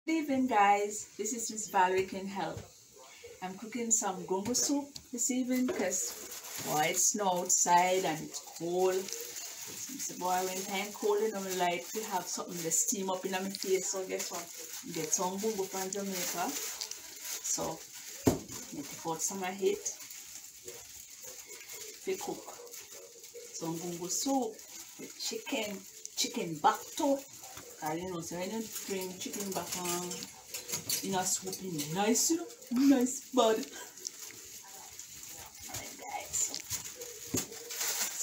Good evening, guys. This is Miss Valrie Can Help. I'm cooking some gungo soup this evening because, boy, it's snow outside and it's cold. It's boy, when time cold, and I like to have something to steam up in my face. So guess what? Get some gungo from Jamaica. So, I take out some of it to cook some gungo soup with chicken back too. And you know, so when you bring chicken back in a soup, nice, nice bud. Alright, guys, so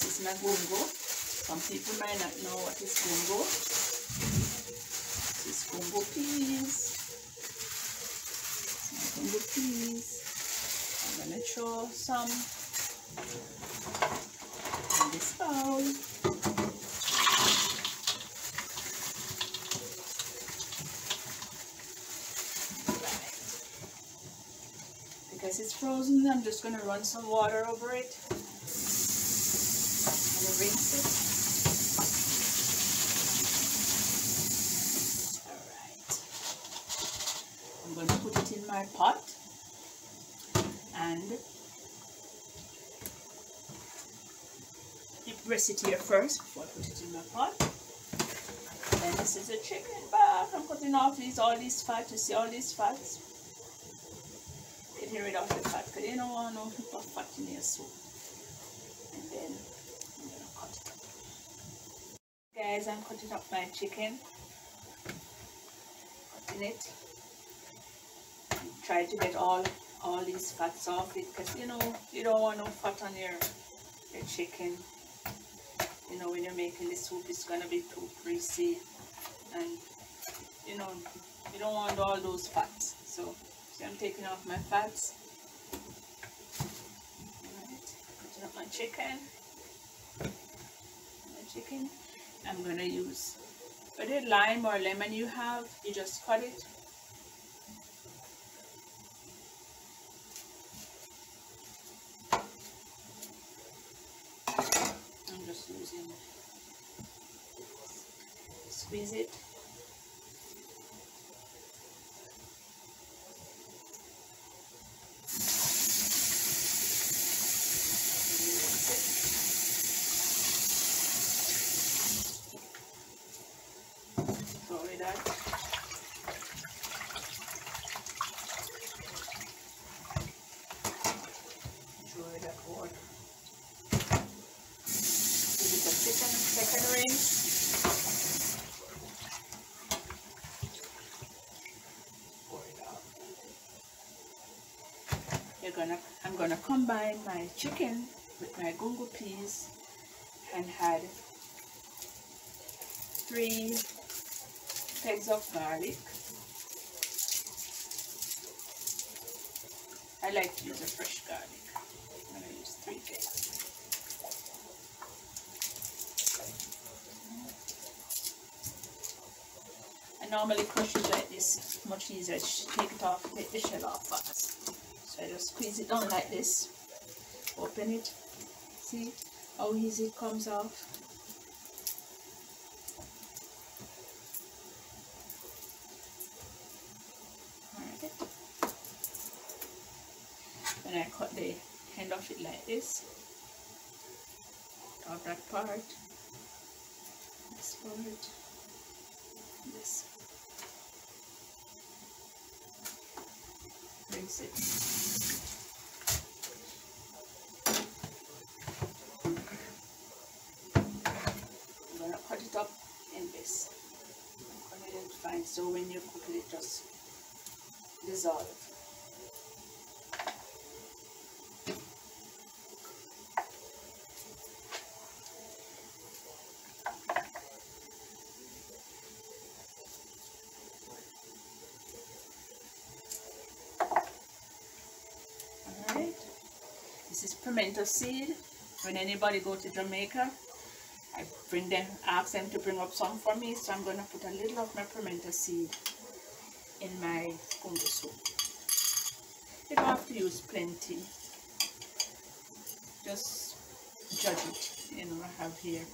this is my gungo. Some people might not know what is gungo. This is gungo peas. Gungo peas. I'm gonna throw some in this bowl. Because it's frozen, I'm just going to run some water over it and rinse it. Alright. I'm going to put it in my pot and press it here first before I put it in my pot. Then this is a chicken back. I'm cutting off all these fat. You see all these fats? Get rid of the fat because you don't want no fat in your soup. And then I'm gonna cut it up. Guys, I'm cutting up my chicken. Cutting it. Try to get all these fats off it because you know you don't want no fat on your chicken. You know, when you're making the soup, it's gonna be too greasy, and you know you don't want all those fats. So I'm taking off my fats. Alright, putting up my chicken. I'm gonna use whether lime or lemon you have, you just cut it. I'm just using, squeeze it. That. Enjoy that water. Give it a second rinse. Pour it out. I'm gonna combine my chicken with my gungo peas and add 3 pegs of garlic. I like to use a fresh garlic. I'm going to use 3 pegs. I normally crush it like this, much easier. Take it off, take the shell off fast. So I just squeeze it down like this. Open it. See how easy it comes off. Then I cut the end of it like this, of that part, this part, this. Rinse it. I'm gonna cut it up in this. Cut it in fine so when you cook it, it just dissolves. This is pimento seed. When anybody go to Jamaica, I ask them to bring up some for me. So I'm going to put a little of my pimento seed in my gungo soup. You don't have to use plenty. Just judge it. You know, I have here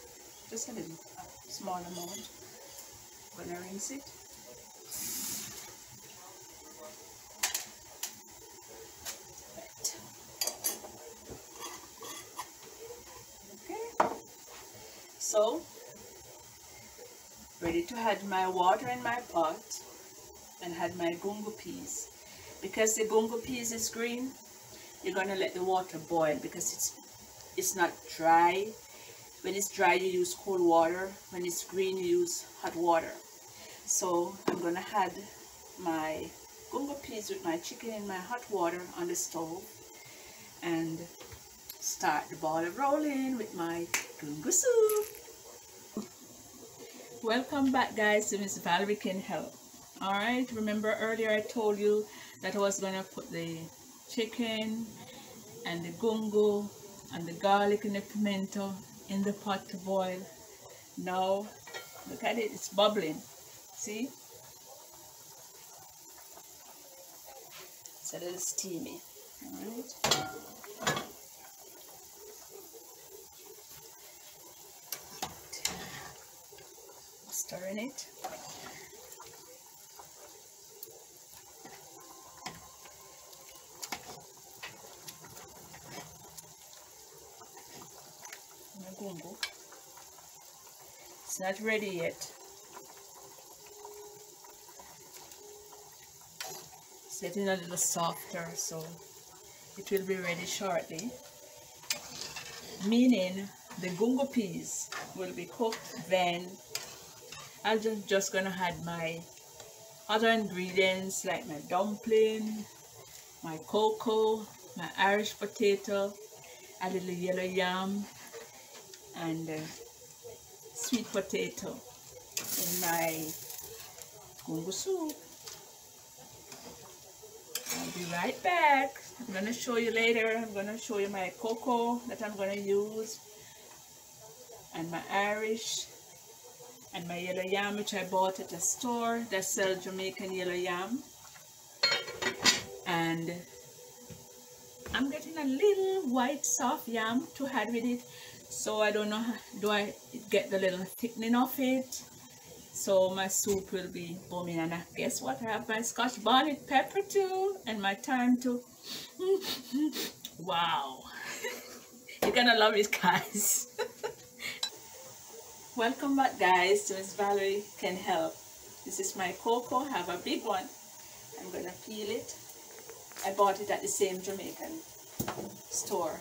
just a little small amount. I'm going to rinse it. So, ready to add my water in my pot and add my gungo peas. Because the gungo peas is green, you're gonna let the water boil because it's not dry. When it's dry, you use cold water. When it's green, you use hot water. So I'm gonna add my gungo peas with my chicken in my hot water on the stove and start the ball rolling with my gungo soup. Welcome back, guys, to Miss Valrie Can Help. Alright, remember earlier I told you that I was gonna put the chicken and the gungo and the garlic and the pimento in the pot to boil. Now look at it, it's bubbling. See? It's a little steamy. Alright. Stirring it. Gungo. It's not ready yet. It's getting a little softer, so it will be ready shortly. Meaning the gungo peas will be cooked. Then I'm just gonna add my other ingredients like my dumpling, my cocoa, my Irish potato, a little yellow yam, and sweet potato in my gungo soup. I'll be right back. I'm going to show you later. I'm going to show you my cocoa that I'm going to use, and my Irish, and my yellow yam, which I bought at a store that sells Jamaican yellow yam. And I'm getting a little white soft yam to add with it. So I don't know, do I get the little thickening of it? So my soup will be booming. And guess what? I have my Scotch bonnet pepper too, and my thyme too. Wow. You're gonna love it, guys. Welcome back, guys, to Miss Valrie Can Help. This is my cocoa. I have a big one. I'm gonna peel it. I bought it at the same Jamaican store.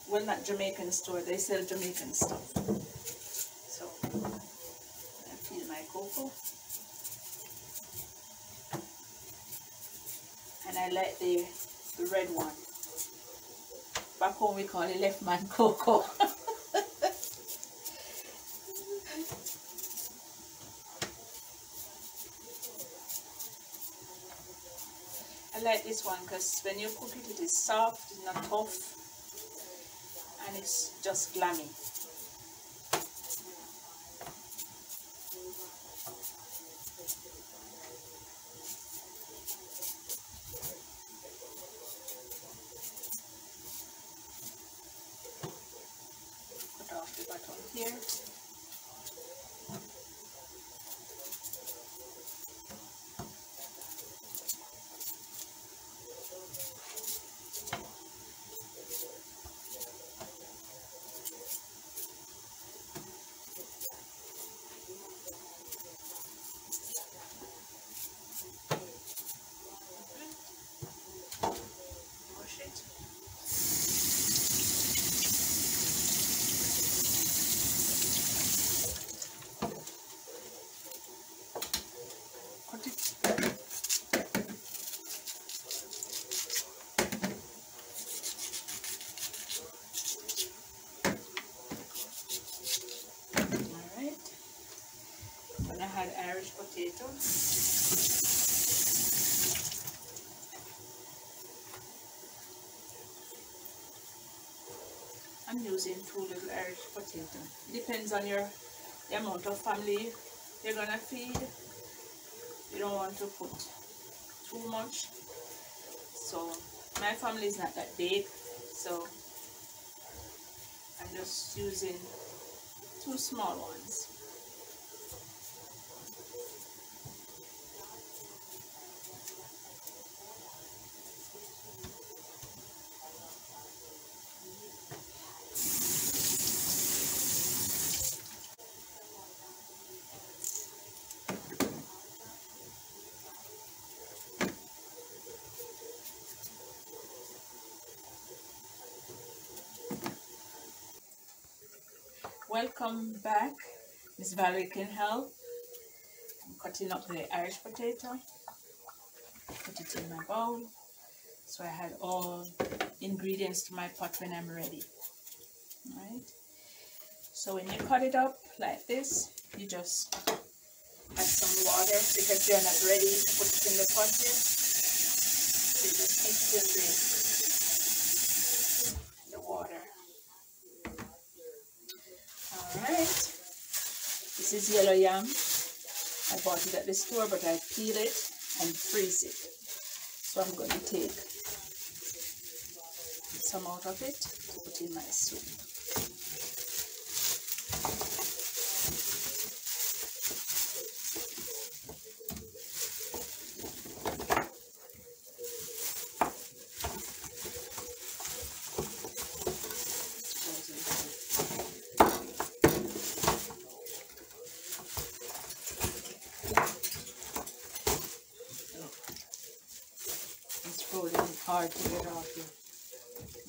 Well, not Jamaican store, they sell Jamaican stuff. So, I peel my cocoa. And I like the red one. Back home we call it left man cocoa. I like this one because when you cook it, it is soft, it's not tough, and it's just glammy. Put off the bottom here. I had Irish potato. I'm using 2 little Irish potato. Depends on the amount of family you're gonna feed. You don't want to put too much. So my family is not that big, so I'm just using 2 small ones. Welcome back. Miss Valrie can help. I'm cutting up the Irish potato. Put it in my bowl. So I had all ingredients to my pot when I'm ready. Alright. So when you cut it up like this, you just add some water because you're not ready to put it in the pot yet. So you just mix in the water. Alright. This is yellow yam. I bought it at the store, but I peel it and freeze it. So I'm going to take some out of it to put in my soup. It's really hard to get off here.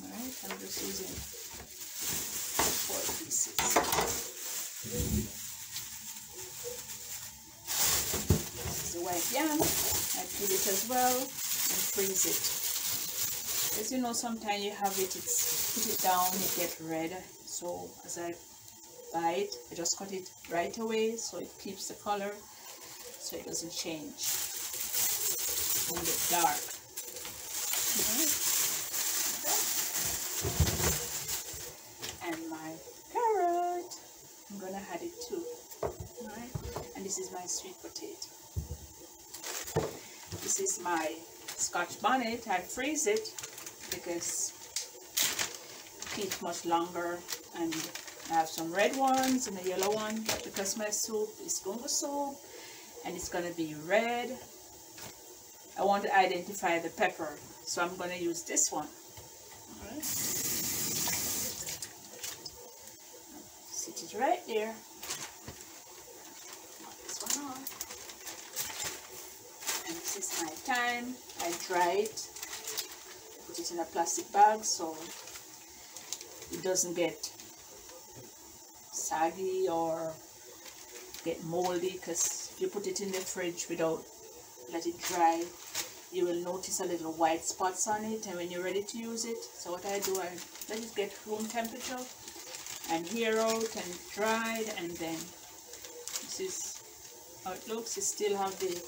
Alright, I'm just using 4 pieces. This is the white yam. I peel it as well and freeze it. As you know, sometimes you have it, put it down, it gets red. So as I buy it, I just cut it right away so it keeps the color, so it doesn't change. It won't get dark. And my carrot, I'm gonna add it too. Alright, and this is my sweet potato. This is my Scotch bonnet. I freeze it because it keeps much longer, and I have some red ones and a yellow one, but because my soup is Gungo soup and it's gonna be red, I want to identify the pepper, so I'm going to use this one. Alright. Sit it right there. Put this one on. And this is my thyme. I dry it. Put it in a plastic bag so it doesn't get saggy or get moldy, because if you put it in the fridge without let it dry, you will notice a little white spots on it, and when you're ready to use it, so what I do, I let it get room temperature and hear out and dried, and then this is how it looks. It still have the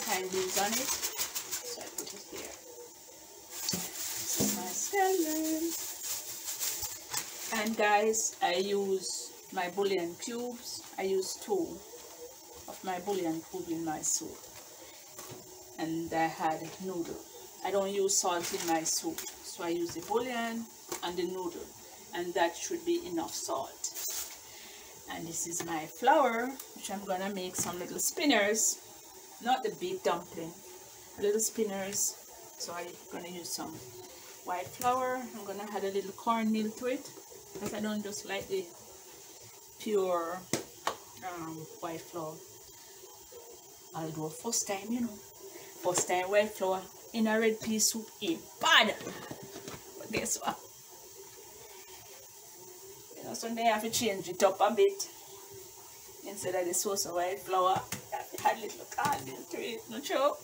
pine leaves on it, so I put it here. This is my scallion. And guys, I use my bouillon cubes. I use 2 of my bouillon cube in my soup, and I had noodle. I don't use salt in my soup, so I use the bouillon and the noodle, and that should be enough salt. And this is my flour, which I'm gonna make some little spinners, not the big dumpling, little spinners. So I'm gonna use some white flour. I'm gonna add a little cornmeal to it, because I don't just like the pure white flour. I'll do a first time, you know. First time white flour in a red pea soup is bad. But guess what? You know, so they have to change it up a bit. Instead of the sauce of white flour, add a little cornmeal to it, no joke.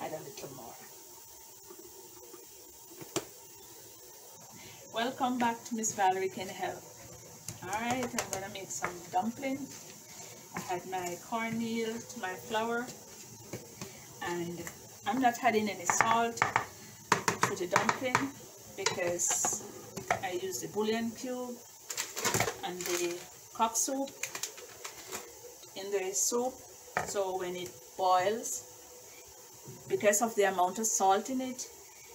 Add a little more. Welcome back to Miss Valrie Can Help. Alright, I'm gonna make some dumpling. I had my cornmeal to my flour, and I'm not adding any salt to the dumpling because I use the bouillon cube and the cock soup in the soup. So when it boils, because of the amount of salt in it,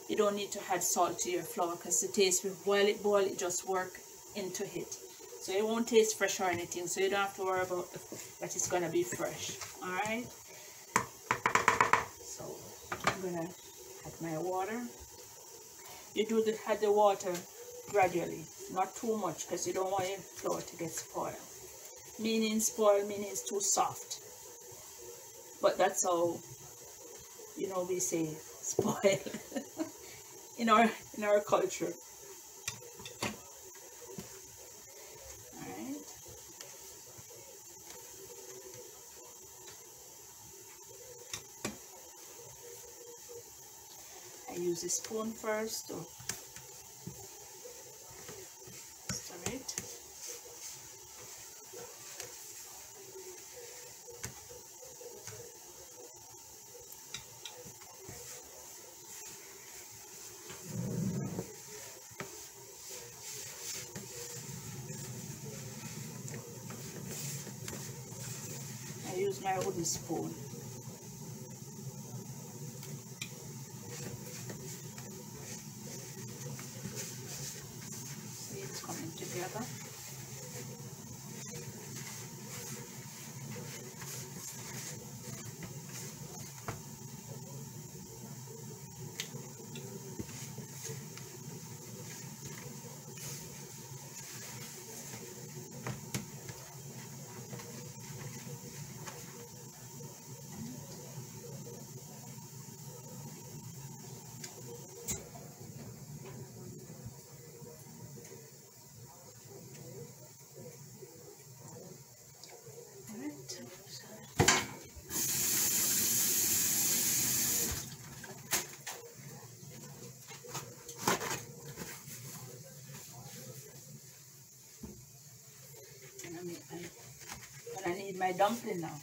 you don't need to add salt to your flour, because the taste will boil it just work into it. So it won't taste fresh or anything, so you don't have to worry about that it's gonna be fresh. Alright. So I'm gonna add my water. You do add the water gradually, not too much, because you don't want your flour to get spoiled. Meaning spoiled, meaning it's too soft. But that's how, you know, we say spoiled in our culture. I use a spoon first to stir it. I use my wooden spoon. See, it's coming together. And I need my dumpling now.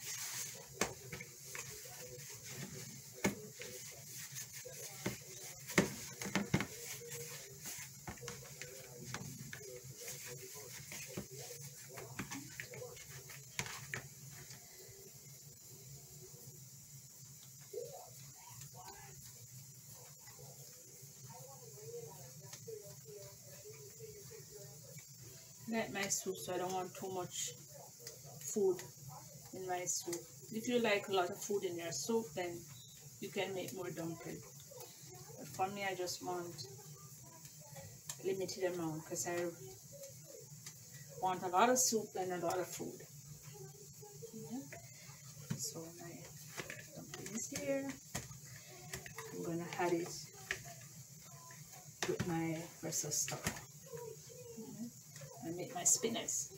I like my soup, so I don't want too much food in my soup. If you like a lot of food in your soup, then you can make more dumpling. But for me, I just want limited amount because I want a lot of soup and a lot of food. So my dumpling is here. I'm gonna add it with my rest of stuff. I make my spinners.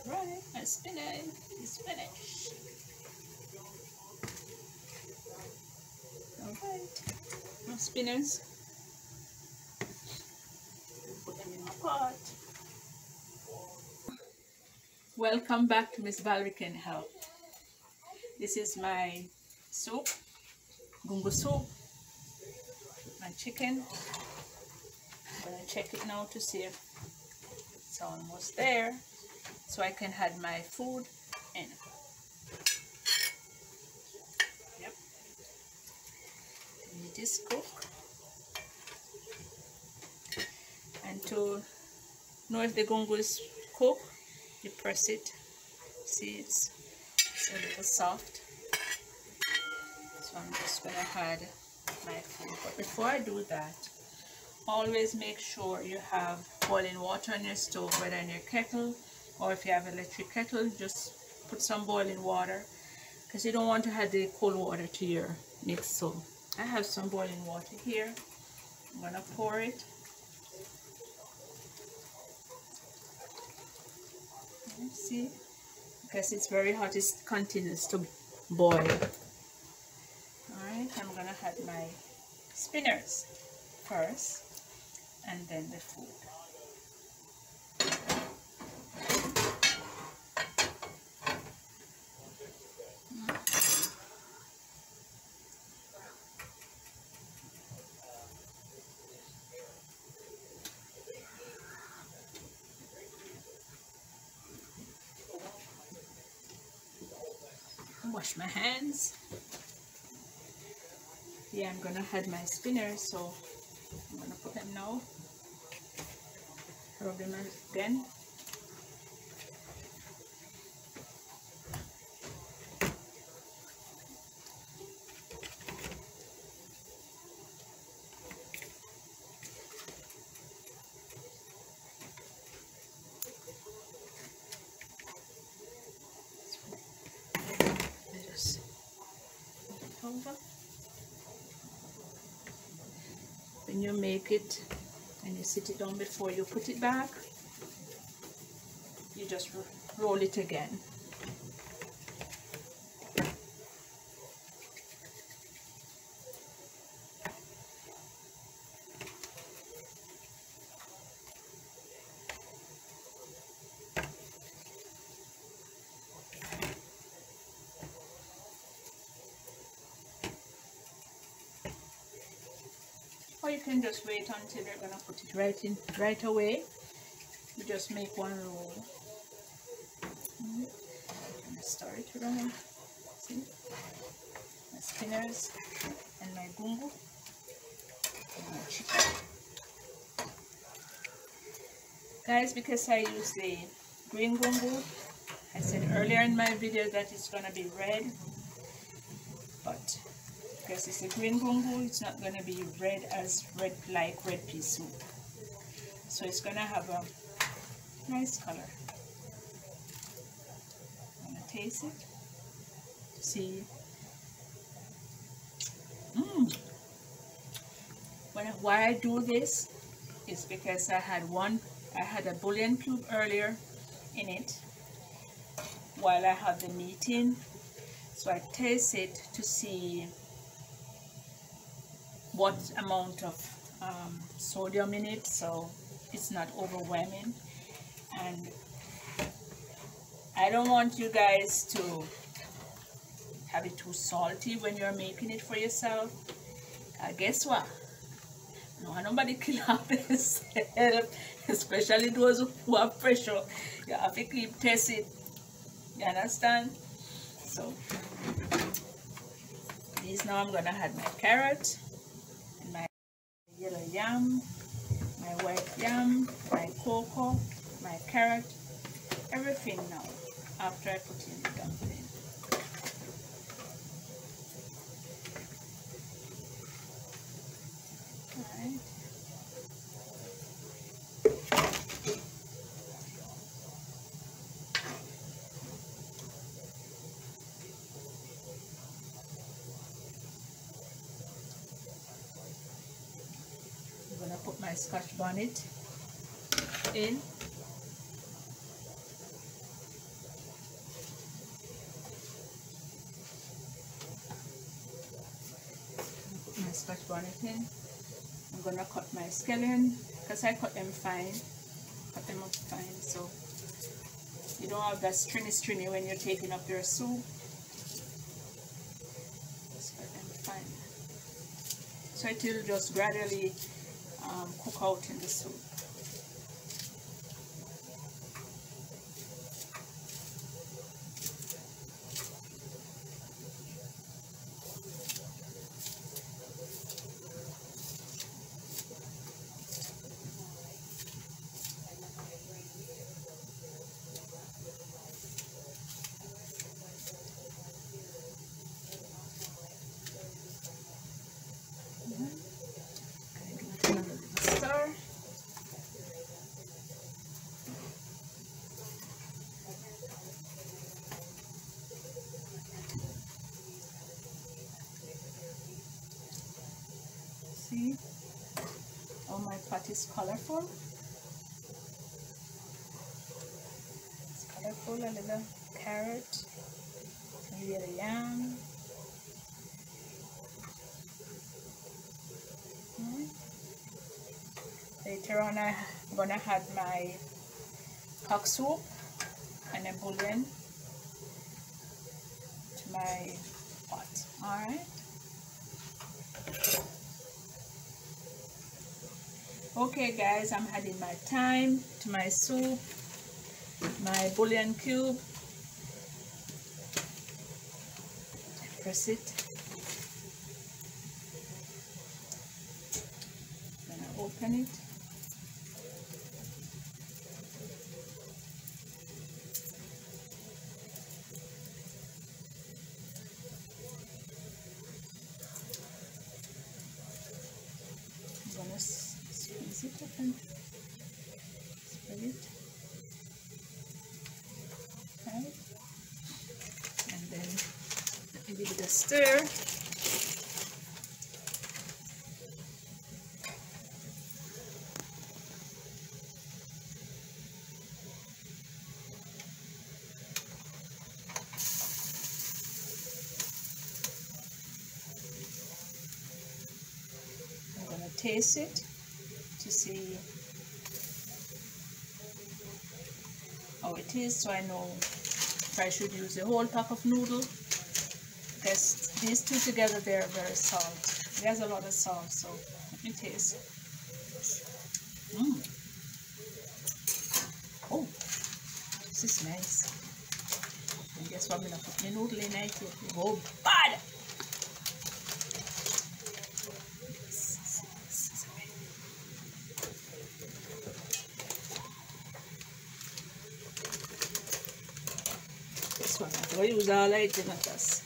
Right, my spinach is finished. Alright, my spinners. Put them in my pot. Welcome back to Miss Valrie Can Help. This is my soup, gungo soup, my chicken. I'm gonna check it now to see if it's almost there, so I can add my food in. Yep. It is cooked. And to know if the gungo is cooked, you press it. See, it's a little soft. So I'm just gonna add my food. But before I do that, always make sure you have boiling water on your stove, whether in your kettle or if you have an electric kettle, just put some boiling water because you don't want to add the cold water to your mix. So I have some boiling water here. I'm gonna pour it. See, because it's very hot, it continues to boil. Alright, I'm gonna add my spinners first and then the food. wash my hands. Yeah, I'm gonna add my spinners, so I'm gonna put them now. Rub them again. Just put it over. When you make it and you sit it down before you put it back, you just roll it again. Or you can just wait until you're gonna put it right away. You just make one roll. I'm gonna stir it around. See? My spinners and my gungo and my chicken. Guys, because I use the green gungo, I said earlier in my video that it's gonna be red, but because it's a green gungo, it's not gonna be red as like red pea soup. So it's gonna have a nice color. I'm gonna taste it to see. Why I do this is because I had a bouillon cube earlier in it while I have the meat in, so I taste it to see what amount of sodium in it, so it's not overwhelming. And I don't want you guys to have it too salty when you're making it for yourself. Guess what? No, nobody kill off themselves, especially those who have pressure. You have to keep testing. You understand? So these now I'm gonna add my carrot and my yellow yam, my white yam, my cocoa, my carrot, everything now after I put in the dumpling. Alright. I'm gonna put my Scotch bonnet in. Put my Scotch bonnet in. I'm gonna cut my scallion because I cut them fine. Cut them up fine so you don't have that stringy when you're taking up your soup. Just cut them fine. So it will just gradually cook out in the soup. Stir. See, oh, my pot is colorful. It's colorful. A little carrot, a little yam. Later on, I'm gonna add my cock soup and a bouillon to my pot. All right. Okay, guys, I'm adding my thyme to my soup, my bouillon cube, press it. Then I open it. I'm gonna squeeze it up and spread it. Right. And then let me give it a stir. I'm gonna taste it to see how it is, so I know if I should use a whole pack of noodle, because these two together, they're very salt. There's a lot of salt, so let me taste. Oh, this is nice. And guess what? I'm gonna put my noodle in it. Oh, bad! This one, I'm going to use all I did not us.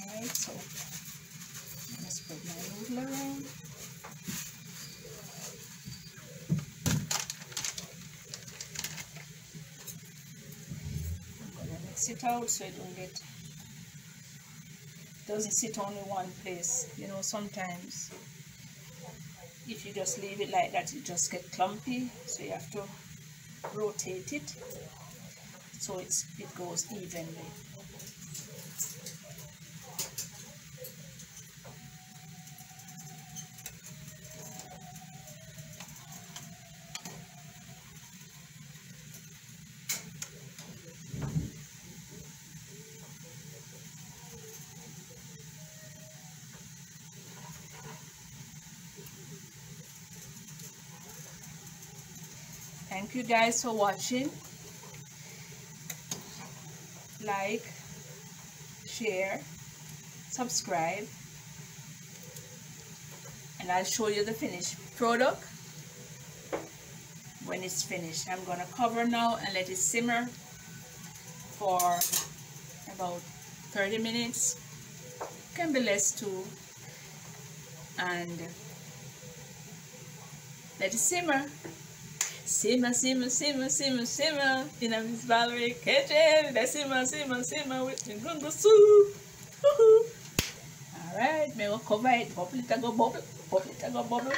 Alright, so I'm going to spread my noodle around. I'm going to mix it out so it doesn't sit only one place. You know, sometimes if you just leave it like that, it just get clumpy, so you have to rotate it so it goes evenly. Thank you guys for watching. Like, share, subscribe, and I'll show you the finished product when it's finished. I'm gonna cover now and let it simmer for about 30 minutes. Can be less too, and let it simmer. Simmer, simmer, simmer, simmer, simmer in a Miss Valrie kitchen. They simmer, simmer, simmer with the gungo soup. Alright, may we cover it. Bubble it, go bubble. Bubble it, go bubble.